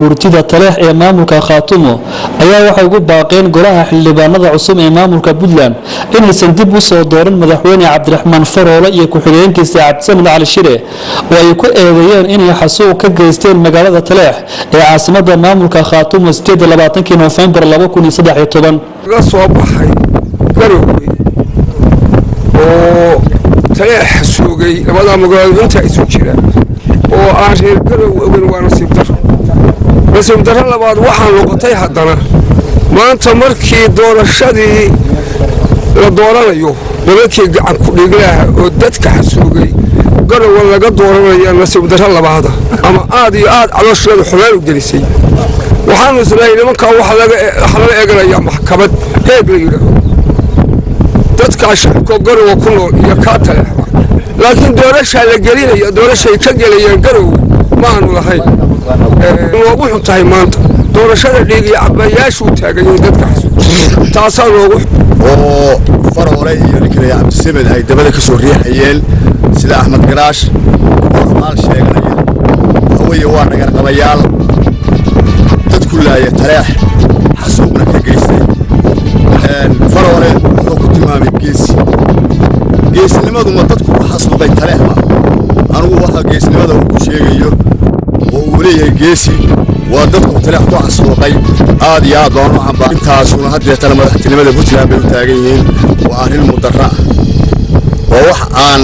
Urtida Taleex ee maamulka Khaatumo ayaa waxay ugu baaqeen golaha xildhibaanada cusub ee maamulka Puntland inaysan dib u soo dooran madaxweyne Cabdiraxmaan Faroole iyo ku-xigeenkiisa Cabdisamed Cali Shire oo ay ku eedeeyeen inay xasuuq ka geysteen magaalada Taleex ee caasimadda maamulka Khaatumo 28 November 2013 la soo baxay Garowe oo Taleex suugay labada magaalada inta isu jira oo aan reer Garowe waa nasiib darro labaad waxaan noqotay haddana maanta markii doorashadii la dooranayo dadkii gacan ku dhiglaha oo dadka xasuugay Garowe laga dooranayo nasiib darro labaad ama aad iyo aad calooshooda xumaan u gelisay waxaan islahay nimanka wax laga eeganayaa maxkamad heeg la yiraahdo dadka shacabka Garowe ku nool iyo ka Taleex laakiin doorasha la gelinayo doorashay ka gelayeen Garowe ma aanu lahayn loogu xuntahay maanta doorashada dhigi cabayaashu taagayo dadka taasoo loogu oo Faroole iyo ninkii Cabdisamed ay dabada ka soo riixayeen sida Axmed Garaash oo maal sheeganaya hawaya waa nagar qabayaal dadku laaya Taleex xasuuqna ka geystay Faroole wuxuu ku tilmaamay geesnimadu ma dadku ku xasuuqay Taleex anigu waxa geesnimada uu ku sheegayo وليه جيسي ودتك تلاح ضاع سوقي عادي يا ضانو عم بنتاسون هدي ترى مدحتنمada Puntland bay u taagan yihiin waa arrin mudarra oo wax aan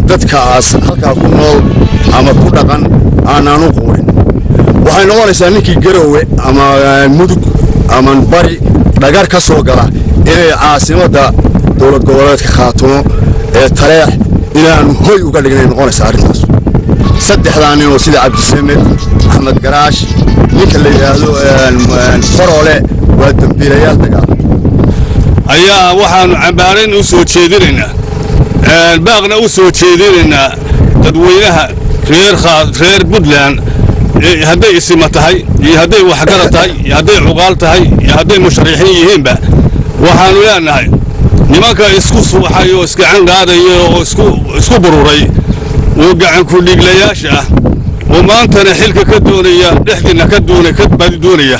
dadkaas halka ku nool ama ku dhaqan aan u qorin waxay noqonaysaa ninkii Garowe ama Mudug ama Bari dhagar ka soo gala inay caasimadda dowlad goboleedka Khaatumo ee Taleex inaan hoy uga dhignay noqonaysaa arrintaas saddexdaan oo sida Cabdisamed Axmed Garaash ninka la yiraahdo Faroole waa dambiilayaal dagaal ayaa waxaan cambaareen u soo jeedinaynaa baaqna u soo jeedinaynaa dadweynaha reer Puntland hadday isma tahay iyo hadday wax gara tahay iyo hadday cuqaal tahay iyo hadday musharixiin yihiinba waxaanu leenahay nimanka isku suuxay oo iska canqaadayo oo isku bururay وقعن كل جلياشة وما أنت نحلك كدونية نحكينا كدونية كبادي دونية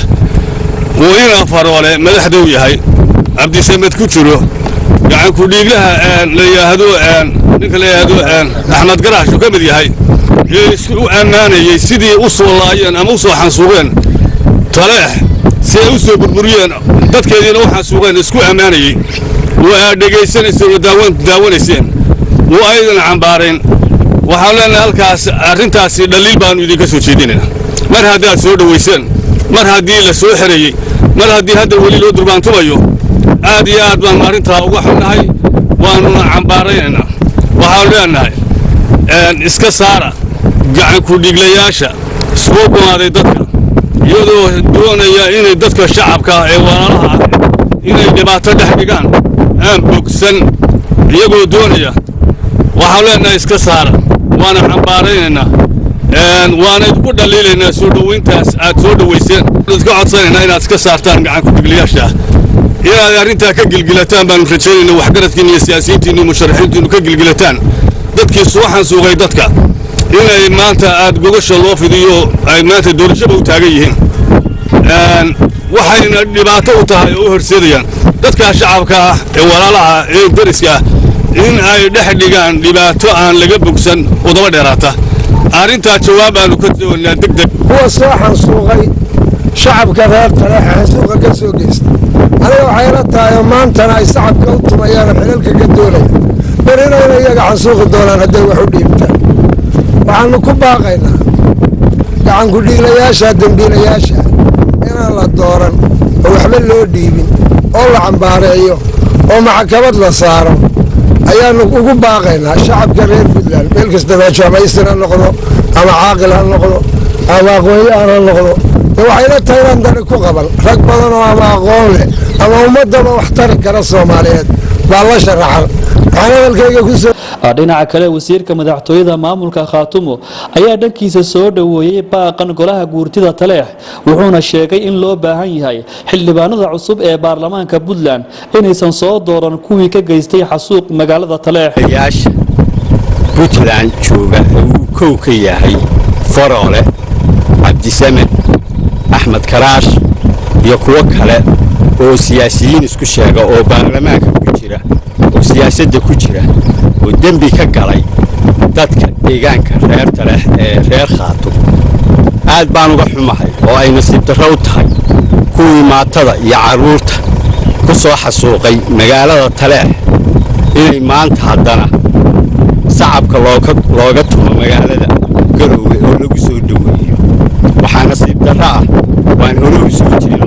وإنا فروله مدحدوية هاي عبدالسمد كتشرو قعن كل جلها ليا هذو نكلا هذو أحمد قراش وكمدي هاي يسوء أمانة يسيدي أصل الله أنا موصل حنسوقين طلع سيوسو بربريان تذكرين أو حنسوقين اسكو أمانة ودقيسين يسوي داون يسين وأيضا عمبارين وحاولنا halkaas arintaasi dhaliil baan idinka soo jeedinayna mar haddii aad soo dhaweyseen mar haddii la soo xareeyay mar haddii hadda wali loo durbaantumayo aad iyo aad baan arintaa uga xunnahay waanu cambaaraynaa waxaan leenahay iska saara gacan ku dhiglayaasha soo gumaaday dadka iyadoo doonaya inay dadka shacabka ee walaalaha inay dhibaato dhex dhigaan aan bogsan iyagoo doonaya waxaan leenahay iska saara وانا عمبارينا وانا ku dhaliilayna soo dhaweyntaas aad soo dhaweyseen dadka codsanayna inaad iska saartaan gacan ku dhiglayaasha inaad arinta ka gilgilataan baan rajaynaa wax garadkiina iyo siyaasiyiintiina iyo musharaxiintiina ka gilgilataan dadkii soo xansuuqay dadka inay maanta aad gogasha loo fidiyo ay maanta doorashada u taagan yihiin waxayna dhibaato u tahay oo horseedayaan dadka shacabka ee walaalaha ee dariska in ay dhex dhigaan dhibaato aan laga bogsan wadaba dheeraata arinta jawaab aanu ka doonaa degdeg kuwa soo xansuuqay shacabka reer Taleex xansuuqa ka soo geystay aniga waxay la tahay maantana ay shacabka u tumayaan xilalka ka doonaya barina iyaga xansuuqi doonaan hadday wax u dhiibtaan waxaanu ku baaqaynaa gacan ku dhiglayaasha dambiilayaasha inaan la dooran oo waxba loo dhiibin oo la cambaareeyo oo maxkamad la saaro ayaanu ugu baaqaynaa shacabka reer Puntland meel kasta oo jamaacad noqdo ama caaqil ha noqdo ama aqoon-yahan ha noqdo waxay la tahay in dad ku qaban rag badan oo ama aqoon leh ama ummadaba wax tari kara Soomaaliyeed baa la sharaxay hadalkayga ku soo dhinaca kale wasiirka madaxtooyada maamulka Khaatumo ayaa dhankiisa soo dhaweeyay baaqan golaha guurtida Taleex wuxuuna sheegay in loo baahan yahay xildhibaanada cusub ee baarlamaanka Puntland inaysan soo dooran kuwii ka geystay xasuuq magaalada Taleex Puntland jooga uu kow ka yahay Faroole cabdisamed axmed karaash iyo kuwo kale oo siyaasiyiin isku sheega oo baarlamaanka ku jira oo siyaasadda ku jira oo dembi ka galay dadka deegaanka reer Taleex ee reer Khaatum aad baan uga xumahay oo ay nasiib darro u tahay kuwii maatada iyo caruurta ku soo xasuuqay magaalada Taleex inay maanta haddana shacabka looga tumo magaalada Garowe oo lagu soo dhaweeyo waxaa nasiib darro ah waan hore u soo jeedaa